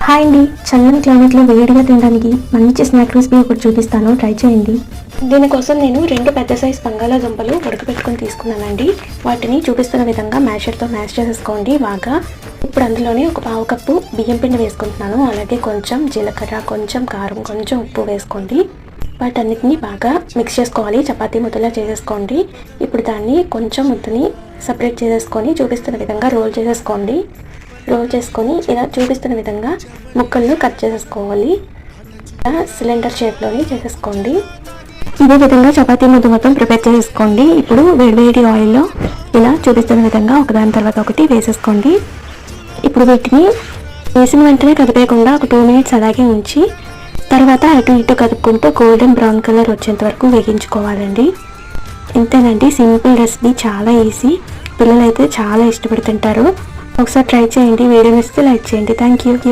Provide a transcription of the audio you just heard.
Hi అండి, చల్లని క్లైమేట్లో వేడిగా తినడానికి మంచి స్నాక్ రెసిపీ ఒకటి చూపిస్తాను, ట్రై చేయండి. దీనికోసం నేను 2 పెద్ద సైజ్ బంగాళాదుంపలు ఉడకబెట్టుకొని తీసుకున్నానండి. వాటిని చూపిస్తున్న విధంగా మ్యాషర్తో మ్యాష్ చేసేసుకోండి బాగా. ఇప్పుడు అందులోనే ఒక పావు కప్పు బియ్యం పిండి వేసుకుంటున్నాను. అలాగే కొంచెం జీలకర్ర, కొంచెం కారం, కొంచెం ఉప్పు వేసుకోండి. వాటన్నిటిని బాగా మిక్స్ చేసుకోవాలి. చపాతీ ముద్దలా చేసేసుకోండి. ఇప్పుడు దాన్ని కొంచెం ముద్దని సపరేట్ చేసేసుకొని చూపిస్తున్న విధంగా రోల్ చేసేసుకోండి. రోల్ చేసుకొని ఇలా చూపిస్తున్న విధంగా ముక్కలను కట్ చేసేసుకోవాలి. ఇలా సిలిండర్ షేప్లోని చేసేసుకోండి. ఇదే విధంగా చపాతీ ముద్ద మొత్తం ప్రిపేర్ చేసేసుకోండి. ఇప్పుడు వేడివేడి ఆయిల్లో ఇలా చూపిస్తున్న విధంగా ఒకదాని తర్వాత ఒకటి వేసేసుకోండి. ఇప్పుడు వీటిని వేసిన వెంటనే కదిపేయకుండా ఒక 2 మినిట్స్ అలాగే ఉంచి తర్వాత అటు ఇటు కదుపుకుంటూ గోల్డెన్ బ్రౌన్ కలర్ వచ్చేంత వరకు వేగించుకోవాలండి. ఇంతేనండి, సింపుల్ రెసిపీ, చాలా ఈజీ. పిల్లలు అయితే చాలా ఇష్టపడి తింటారు. ఒకసారి ట్రై చేయండి. వీడియో నచ్చితే లైక్ చేయండి. Thank you.